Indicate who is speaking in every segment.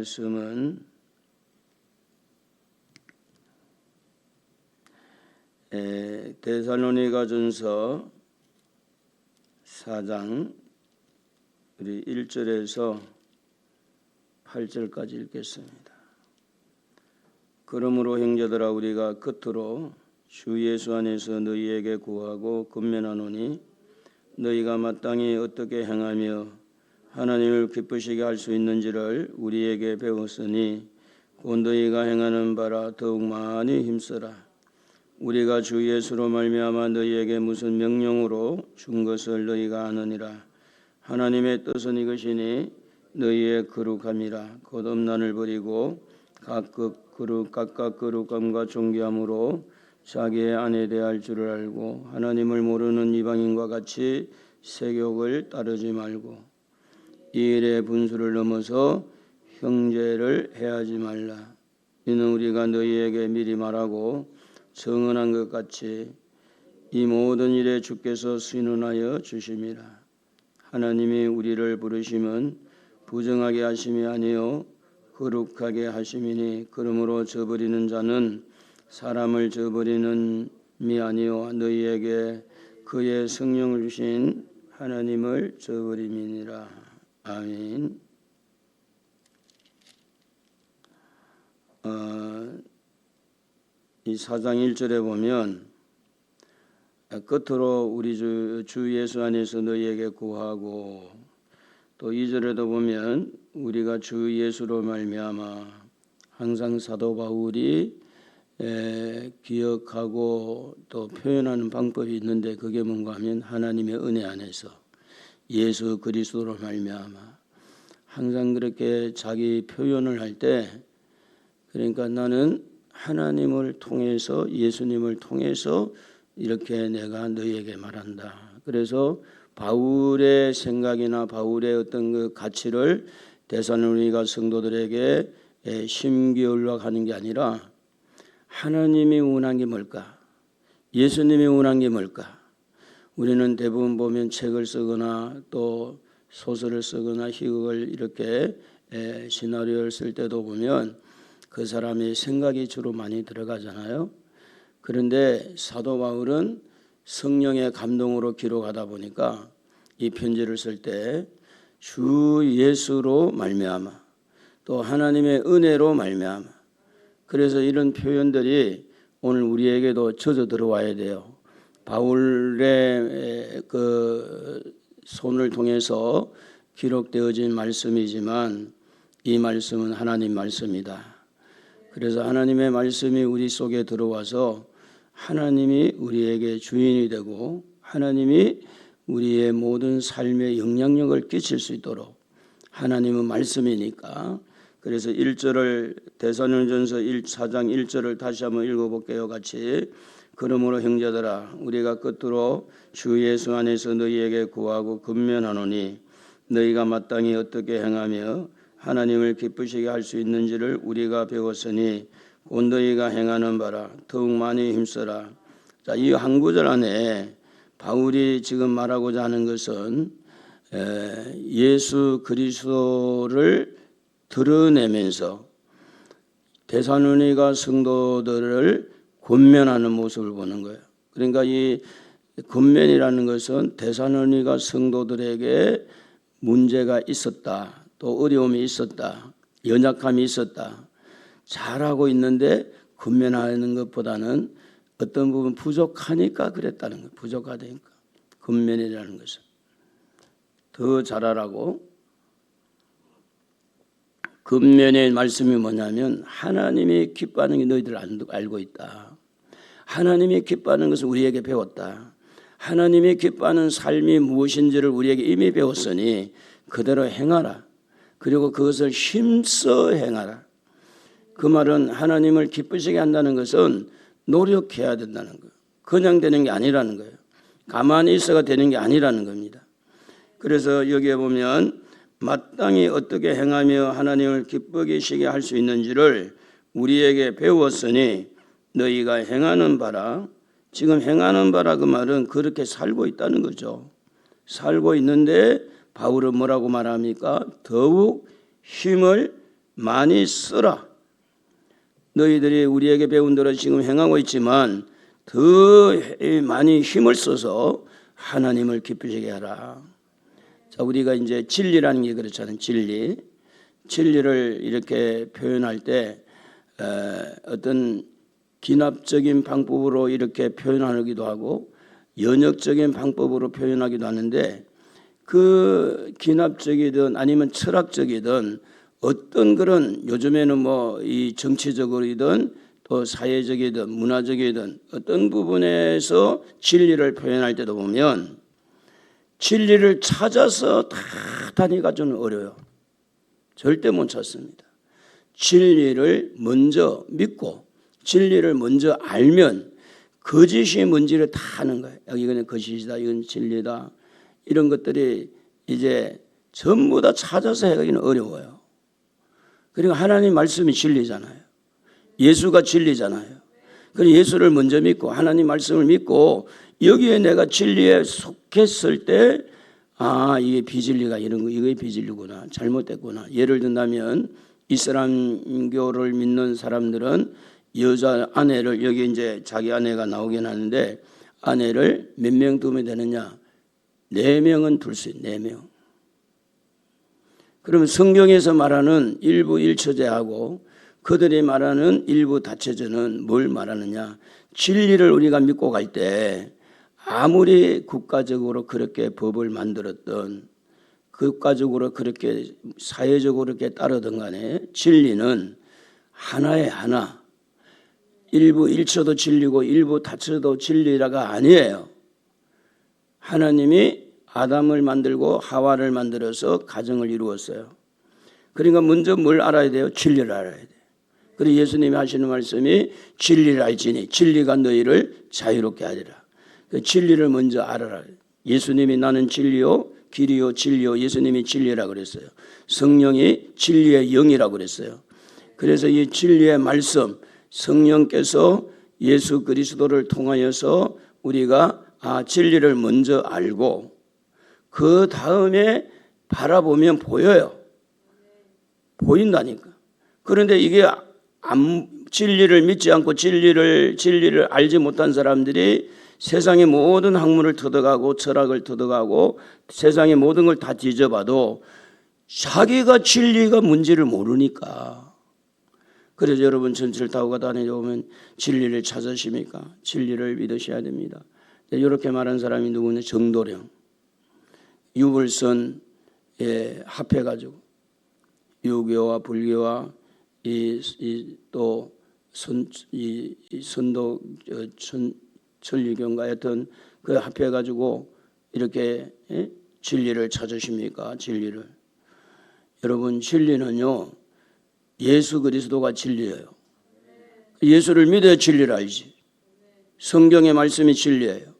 Speaker 1: 말씀은 데살로니가전서 4장 우리 1절에서 8절까지 읽겠습니다. 그러므로 형제들아 우리가 끝으로 주 예수 안에서 너희에게 구하고 권면하노니 너희가 마땅히 어떻게 행하며 하나님을 기쁘시게 할 수 있는지를 우리에게 배웠으니 곧 너희가 행하는 바라 더욱 많이 힘쓰라. 우리가 주 예수로 말미암아 너희에게 무슨 명령으로 준 것을 너희가 아느니라. 하나님의 뜻은 이것이니 너희의 거룩함이라. 곧 음란을 버리고 각각 거룩함과 존귀함으로 자기의 아내 대할 줄을 알고 하나님을 모르는 이방인과 같이 세욕을 따르지 말고 이 일의 분수를 넘어서 형제를 해하지 말라. 이는 우리가 너희에게 미리 말하고 정언한 것 같이 이 모든 일에 주께서 신원하여 주심이라. 하나님이 우리를 부르심은 부정하게 하심이 아니요 거룩하게 하심이니 그러므로 저버리는 자는 사람을 저버리는 미 아니요 너희에게 그의 성령을 주신 하나님을 저버림이니라. 아멘. 이 4장 1절에 보면 끝으로 우리 주 예수 안에서 너희에게 구하고 또 2절에도 보면 우리가 주 예수로 말미암아 항상 사도 바울이 기억하고 또 표현하는 방법이 있는데 그게 뭔가 하면 하나님의 은혜 안에서 예수 그리스도로 말미암아 항상 그렇게 자기 표현을 할 때 그러니까 나는 하나님을 통해서 예수님을 통해서 이렇게 내가 너희에게 말한다. 그래서 바울의 생각이나 바울의 어떤 그 가치를 데살로니가 성도들에게 심기울락하는 게 아니라 하나님이 원한 게 뭘까? 예수님이 원한 게 뭘까? 우리는 대부분 보면 책을 쓰거나 또 소설을 쓰거나 희극을 이렇게 시나리오를 쓸 때도 보면 그 사람의 생각이 주로 많이 들어가잖아요. 그런데 사도 바울은 성령의 감동으로 기록하다 보니까 이 편지를 쓸 때 주 예수로 말미암아 또 하나님의 은혜로 말미암아 그래서 이런 표현들이 오늘 우리에게도 젖어 들어와야 돼요. 바울의 그 손을 통해서 기록되어진 말씀이지만 이 말씀은 하나님 말씀이다. 그래서 하나님의 말씀이 우리 속에 들어와서 하나님이 우리에게 주인이 되고 하나님이 우리의 모든 삶에 영향력을 끼칠 수 있도록 하나님은 말씀이니까 그래서 1절을 데살로니가전서 4장 1절을 다시 한번 읽어볼게요. 같이 그러므로 형제들아 우리가 끝으로 주 예수 안에서 너희에게 구하고 권면하노니 너희가 마땅히 어떻게 행하며 하나님을 기쁘시게 할 수 있는지를 우리가 배웠으니 곧 너희가 행하는 바라 더욱 많이 힘써라. 자, 이 한 구절 안에 바울이 지금 말하고자 하는 것은 예수 그리스도를 드러내면서 데살로니가 성도들을 권면하는 모습을 보는 거예요. 그러니까 이 권면이라는 것은 데살로니가 성도들에게 문제가 있었다. 또 어려움이 있었다. 연약함이 있었다. 잘하고 있는데 권면하는 것보다는 어떤 부분 부족하니까 그랬다는 거예요. 부족하다니까. 권면이라는 것은. 더 잘하라고. 권면의 말씀이 뭐냐면 하나님이 기뻐하는 게 너희들 알고 있다. 하나님이 기뻐하는 것을 우리에게 배웠다. 하나님이 기뻐하는 삶이 무엇인지를 우리에게 이미 배웠으니 그대로 행하라. 그리고 그것을 힘써 행하라. 그 말은 하나님을 기쁘시게 한다는 것은 노력해야 된다는 거예요. 그냥 되는 게 아니라는 거예요. 가만히 있어가 되는 게 아니라는 겁니다. 그래서 여기에 보면 마땅히 어떻게 행하며 하나님을 기쁘시게 할 수 있는지를 우리에게 배웠으니 너희가 행하는 바라. 지금 행하는 바라 그 말은 그렇게 살고 있다는 거죠. 살고 있는데 바울은 뭐라고 말합니까? 더욱 힘을 많이 쓰라. 너희들이 우리에게 배운 대로 지금 행하고 있지만 더 많이 힘을 써서 하나님을 기쁘시게 하라. 자, 우리가 이제 진리라는 게 그렇잖아요. 진리를 이렇게 표현할 때 어떤 기납적인 방법으로 이렇게 표현하기도 하고 연역적인 방법으로 표현하기도 하는데, 그 기납적이든 아니면 철학적이든 어떤 그런, 요즘에는 뭐 이 정치적이든 또 사회적이든 문화적이든 어떤 부분에서 진리를 표현할 때도 보면 진리를 찾아서 다 다니기가 어려워요. 절대 못 찾습니다. 진리를 먼저 믿고 진리를 먼저 알면 거짓이 뭔지를 다 아는 거예요. 이건 거짓이다, 이건 진리다, 이런 것들이 이제 전부 다 찾아서 해가기는 어려워요. 그리고 하나님 말씀이 진리잖아요. 예수가 진리잖아요. 그래서 예수를 먼저 믿고 하나님 말씀을 믿고 여기에 내가 진리에 속했을 때, 아, 이게 비진리가 이런 거, 이게 비진리구나, 잘못됐구나. 예를 든다면 이슬람교를 믿는 사람들은 여자 아내를, 여기 이제 자기 아내가 나오긴 하는데 아내를 몇 명 두면 되느냐? 4명은 둘 수 있어요. 4명. 그러면 성경에서 말하는 일부 일처제하고 그들이 말하는 일부 다처제는 뭘 말하느냐? 진리를 우리가 믿고 갈 때 아무리 국가적으로 그렇게 법을 만들었던, 국가적으로 그렇게 사회적으로 그렇게 따르던 간에 진리는 하나의 하나, 일부 일처도 진리고 일부 다처도 진리라가 아니에요. 하나님이 아담을 만들고 하와를 만들어서 가정을 이루었어요. 그러니까 먼저 뭘 알아야 돼요? 진리를 알아야 돼요. 그리고 예수님이 하시는 말씀이 진리를 알지니 진리가 너희를 자유롭게 하리라. 그 진리를 먼저 알아라. 예수님이 나는 진리요 길이요 진리요, 예수님이 진리라고 그랬어요. 성령이 진리의 영이라고 그랬어요. 그래서 이 진리의 말씀, 성령께서 예수 그리스도를 통하여서 우리가 진리를 먼저 알고 그 다음에 바라보면 보여요. 보인다니까. 그런데 이게 진리를 믿지 않고 진리를 알지 못한 사람들이 세상의 모든 학문을 터득하고 철학을 터득하고 세상의 모든 걸 다 뒤져봐도 자기가 진리가 뭔지를 모르니까. 그래서 여러분 전철 타고 다니면 진리를 찾으십니까? 진리를 믿으셔야 됩니다. 이렇게 말한 사람이 누구냐? 정도령. 유불선에 합해가지고 유교와 불교와 또 선도 천리교인가 하여튼 그 합해가지고 이렇게 진리를 찾으십니까? 진리를. 여러분 진리는요, 예수 그리스도가 진리예요. 예수를 믿어야 진리를 알지. 성경의 말씀이 진리예요.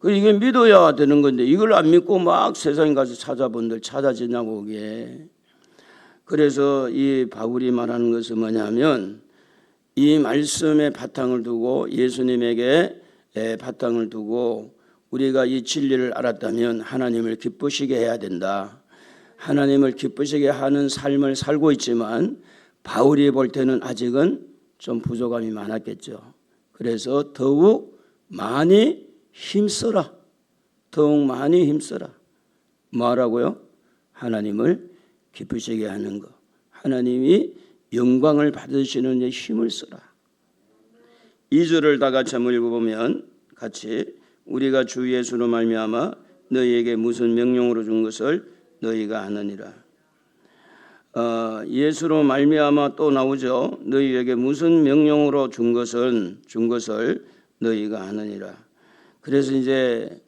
Speaker 1: 이게 믿어야 되는 건데 이걸 안 믿고 막 세상에 가서 찾아본들 찾아지냐고 그게. 그래서 이 바울이 말하는 것은 뭐냐면 이 말씀의 바탕을 두고 예수님에게 바탕을 두고 우리가 이 진리를 알았다면 하나님을 기쁘시게 해야 된다. 하나님을 기쁘시게 하는 삶을 살고 있지만 바울이 볼 때는 아직은 좀 부족함이 많았겠죠. 그래서 더욱 많이 힘써라. 더욱 많이 힘써라. 뭐라고요? 하나님을 기쁘시게 하는 것. 하나님이 영광을 받으시는 데 힘을 써라. 2절을 다 같이 한번 읽어보면 같이 우리가 주 예수로 말미암아 너희에게 무슨 명령으로 준 것을 너희가 하느니라. 예수로 말미암아 또 나오죠. 너희에게 무슨 명령으로 준 것을 너희가 하느니라. 그래서 이제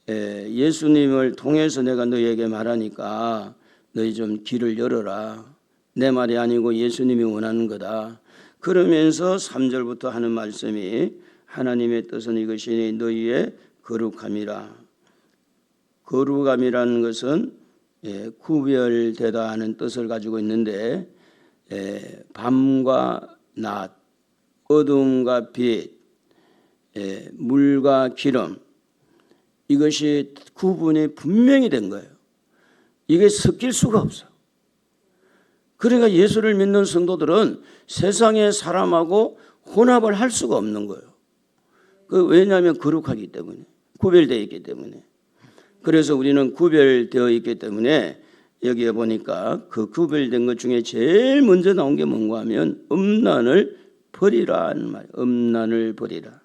Speaker 1: 예수님을 통해서 내가 너희에게 말하니까 너희 좀 길을 열어라. 내 말이 아니고 예수님이 원하는 거다. 그러면서 3절부터 하는 말씀이 하나님의 뜻은 이것이니 너희의 거룩함이라. 거룩함이라는 것은 구별되다 하는 뜻을 가지고 있는데 밤과 낮, 어둠과 빛, 물과 기름, 이것이 구분이 분명히 된 거예요. 이게 섞일 수가 없어. 그러니까 예수를 믿는 성도들은 세상의 사람하고 혼합을 할 수가 없는 거예요. 왜냐하면 거룩하기 때문에, 구별되어 있기 때문에. 그래서 우리는 구별되어 있기 때문에 여기에 보니까 그 구별된 것 중에 제일 먼저 나온 게 뭔가 하면 음란을 버리라 하는 말. 음란을 버리라.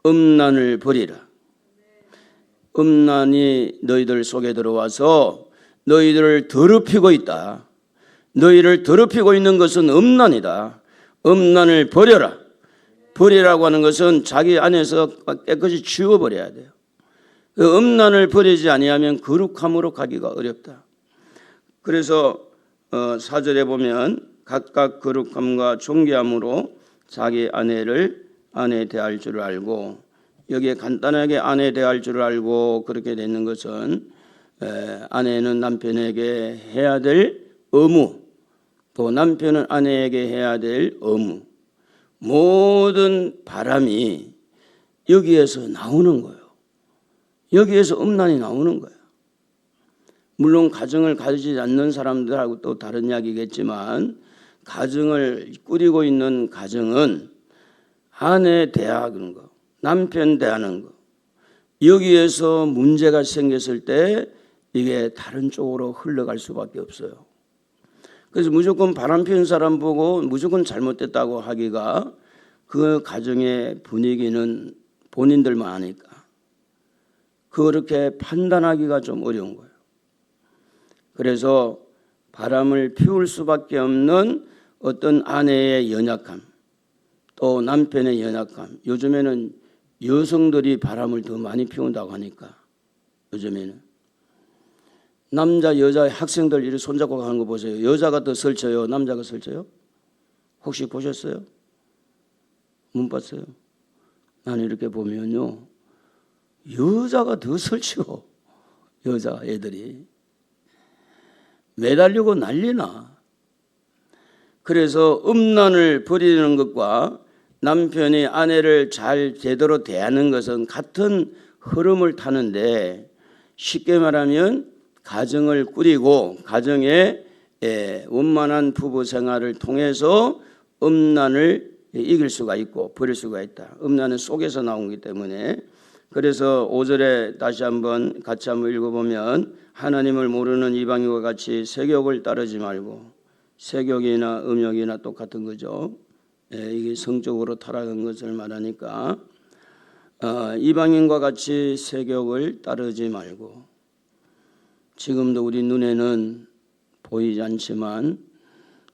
Speaker 1: 음란을 버리라. 음란이 너희들 속에 들어와서 너희들을 더럽히고 있다. 너희를 더럽히고 있는 것은 음란이다. 음란을 버려라. 버리라고 하는 것은 자기 안에서 깨끗이 지워버려야 돼요. 그 음란을 버리지 아니하면 거룩함으로 가기가 어렵다. 그래서 4절에 보면 각각 거룩함과 존귀함으로 자기 아내 대할 줄 알고, 여기에 간단하게 아내 대할 줄 알고 그렇게 되는 것은 아내는 남편에게 해야 될 의무, 또 남편은 아내에게 해야 될 의무, 모든 바람이 여기에서 나오는 거예요. 여기에서 음란이 나오는 거예요. 물론 가정을 가지지 않는 사람들하고 또 다른 이야기겠지만, 가정을 꾸리고 있는 가정은 아내 대하는 거, 남편 대하는 거, 여기에서 문제가 생겼을 때 이게 다른 쪽으로 흘러갈 수밖에 없어요. 그래서 무조건 바람 피운 사람 보고 무조건 잘못됐다고 하기가, 그 가정의 분위기는 본인들만 아니까 그렇게 판단하기가 좀 어려운 거예요. 그래서 바람을 피울 수밖에 없는 어떤 아내의 연약함, 또 남편의 연약함. 요즘에는 여성들이 바람을 더 많이 피운다고 하니까, 요즘에는 남자 여자 학생들 이렇게 손잡고 가는 거 보세요. 여자가 더 설쳐요, 남자가 설쳐요? 혹시 보셨어요? 못 봤어요? 나는 이렇게 보면요, 여자가 더 설치고, 여자 애들이 매달리고 난리나. 그래서 음란을 버리는 것과 남편이 아내를 잘 제대로 대하는 것은 같은 흐름을 타는데, 쉽게 말하면 가정을 꾸리고 가정의 원만한 부부 생활을 통해서 음란을 이길 수가 있고 버릴 수가 있다. 음란은 속에서 나오기 때문에. 그래서 5절에 다시 한번 같이 한번 읽어보면, 하나님을 모르는 이방인과 같이 세욕을 따르지 말고, 세욕이나 음욕이나 똑같은 거죠. 이게 성적으로 타락한 것을 말하니까, 이방인과 같이 세욕을 따르지 말고. 지금도 우리 눈에는 보이지 않지만,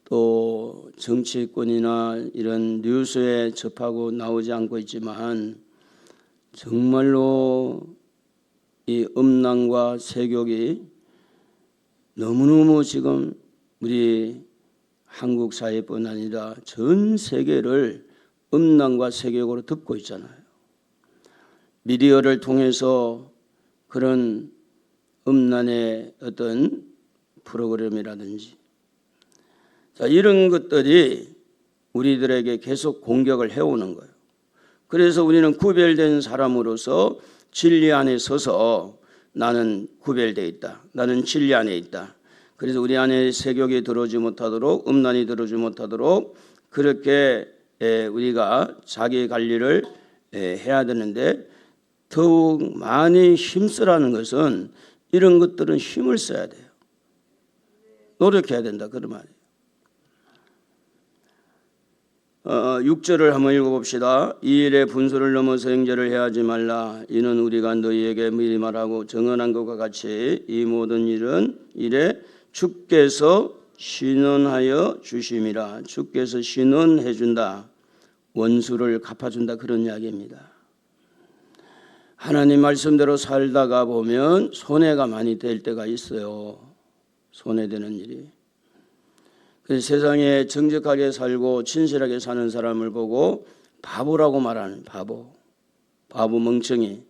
Speaker 1: 또 정치권이나 이런 뉴스에 접하고 나오지 않고 있지만, 정말로 이 음란과 세욕이 너무너무 지금 우리 한국 사회뿐 아니라 전 세계를 음란과 세욕으로 덮고 있잖아요. 미디어를 통해서 그런 음란의 어떤 프로그램이라든지, 자, 이런 것들이 우리들에게 계속 공격을 해오는 거예요. 그래서 우리는 구별된 사람으로서 진리 안에 서서 나는 구별되어 있다. 나는 진리 안에 있다. 그래서 우리 안에 세욕이 들어오지 못하도록, 음란이 들어오지 못하도록 그렇게 우리가 자기 관리를 해야 되는데, 더욱 많이 힘쓰라는 것은 이런 것들은 힘을 써야 돼요. 노력해야 된다, 그런 말이에요. 6절을 한번 읽어봅시다. 이 일에 분수를 넘어서 행제를 해하지 말라. 이는 우리가 너희에게 미리 말하고 정언한 것과 같이 이 모든 일에 주께서 신원하여 주심이라. 주께서 신원해 준다. 원수를 갚아준다, 그런 이야기입니다. 하나님 말씀대로 살다가 보면 손해가 많이 될 때가 있어요. 손해되는 일이. 그래서 세상에 정직하게 살고 진실하게 사는 사람을 보고 바보라고 말하는, 바보 멍청이.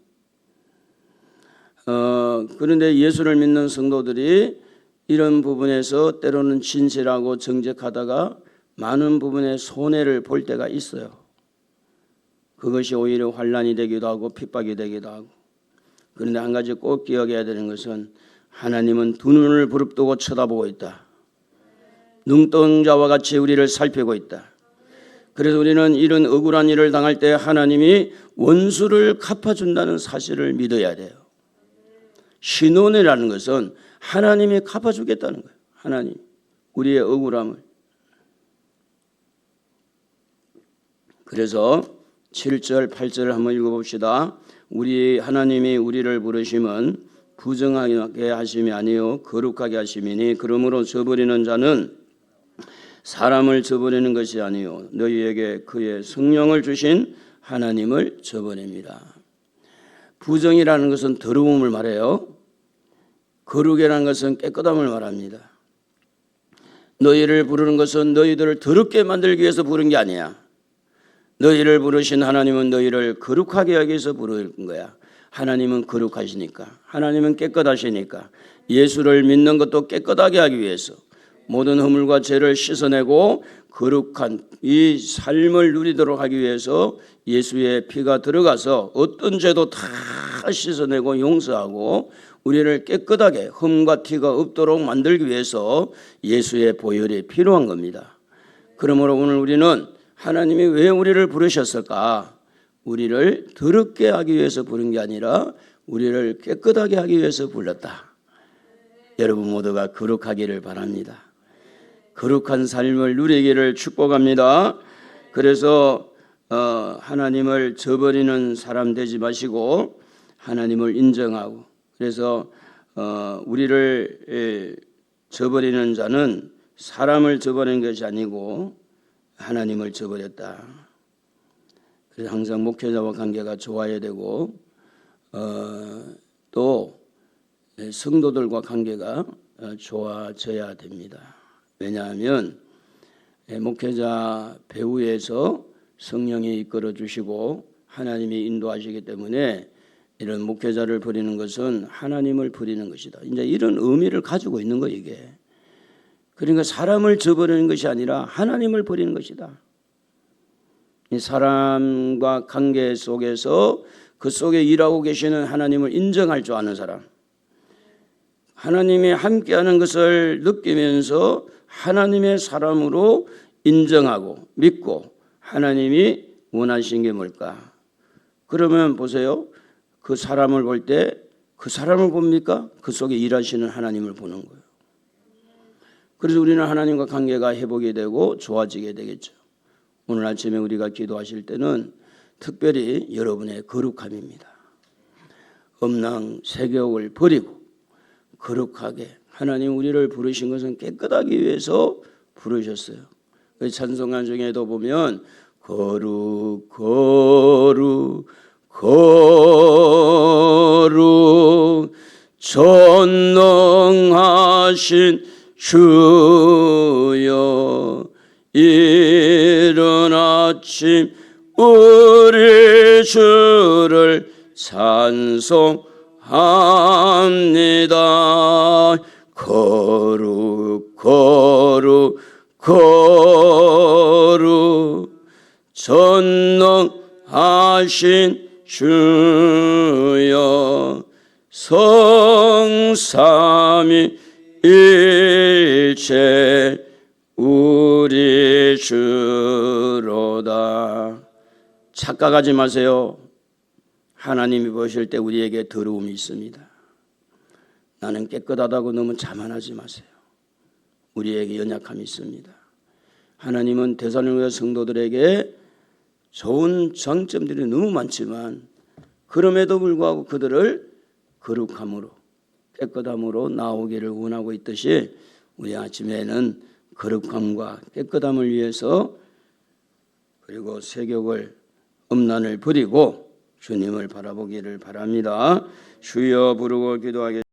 Speaker 1: 그런데 예수를 믿는 성도들이 이런 부분에서 때로는 진실하고 정직하다가 많은 부분에 손해를 볼 때가 있어요. 그것이 오히려 환난이 되기도 하고 핍박이 되기도 하고. 그런데 한 가지 꼭 기억해야 되는 것은, 하나님은 두 눈을 부릅뜨고 쳐다보고 있다. 눈동자와 같이 우리를 살피고 있다. 그래서 우리는 이런 억울한 일을 당할 때 하나님이 원수를 갚아준다는 사실을 믿어야 돼요. 신원이라는 것은 하나님이 갚아주겠다는 거예요. 하나님, 우리의 억울함을. 그래서 7절, 8절을 한번 읽어봅시다. 우리 하나님이 우리를 부르심은 부정하게 하심이 아니요 거룩하게 하심이니 그러므로 저버리는 자는 사람을 저버리는 것이 아니요 너희에게 그의 성령을 주신 하나님을 저버립니다. 부정이라는 것은 더러움을 말해요. 거룩이라는 것은 깨끗함을 말합니다. 너희를 부르는 것은 너희들을 더럽게 만들기 위해서 부른 게 아니야. 너희를 부르신 하나님은 너희를 거룩하게 하기 위해서 부른 거야. 하나님은 거룩하시니까, 하나님은 깨끗하시니까, 예수를 믿는 것도 깨끗하게 하기 위해서 모든 허물과 죄를 씻어내고 거룩한 이 삶을 누리도록 하기 위해서 예수의 피가 들어가서 어떤 죄도 다 씻어내고 용서하고 우리를 깨끗하게 흠과 티가 없도록 만들기 위해서 예수의 보혈이 필요한 겁니다. 그러므로 오늘 우리는 하나님이 왜 우리를 부르셨을까? 우리를 더럽게 하기 위해서 부른 게 아니라 우리를 깨끗하게 하기 위해서 불렀다. 여러분 모두가 거룩하기를 바랍니다. 거룩한 삶을 누리기를 축복합니다. 그래서 하나님을 저버리는 사람 되지 마시고 하나님을 인정하고, 그래서 우리를 저버리는 자는 사람을 저버리는 것이 아니고 하나님을 저버렸다. 그래서 항상 목회자와 관계가 좋아야 되고 또 성도들과 관계가 좋아져야 됩니다. 왜냐하면 목회자 배후에서 성령이 이끌어 주시고 하나님이 인도하시기 때문에 이런 목회자를 버리는 것은 하나님을 버리는 것이다. 이제 이런 의미를 가지고 있는 거예요, 이게. 그러니까 사람을 저버리는 것이 아니라 하나님을 버리는 것이다. 이 사람과 관계 속에서 그 속에 일하고 계시는 하나님을 인정할 줄 아는 사람, 하나님이 함께하는 것을 느끼면서 하나님의 사람으로 인정하고 믿고 하나님이 원하신 게 뭘까? 그러면 보세요. 그 사람을 볼 때 그 사람을 봅니까? 그 속에 일하시는 하나님을 보는 거예요. 그래서 우리는 하나님과 관계가 회복이 되고 좋아지게 되겠죠. 오늘 아침에 우리가 기도하실 때는 특별히 여러분의 거룩함입니다. 엄랑 세격을 버리고 거룩하게, 하나님 우리를 부르신 것은 깨끗하기 위해서 부르셨어요. 찬송가 중에도 보면 거룩 거룩 거룩 전능하신 주여, 이른 아침 우리 주를 찬송합니다. 거룩 거룩 거룩 전능하신 주여, 성삼위일체 우리 주로다. 착각하지 마세요. 하나님이 보실 때 우리에게 더러움이 있습니다. 나는 깨끗하다고 너무 자만하지 마세요. 우리에게 연약함이 있습니다. 하나님은 데살로니가 성도들에게 좋은 장점들이 너무 많지만 그럼에도 불구하고 그들을 거룩함으로 깨끗함으로 나오기를 원하고 있듯이 우리 아침에는 거룩함과 깨끗함을 위해서 그리고 세격을 음란을 버리고 주님을 바라보기를 바랍니다. 주여 부르고 기도하겠습니다.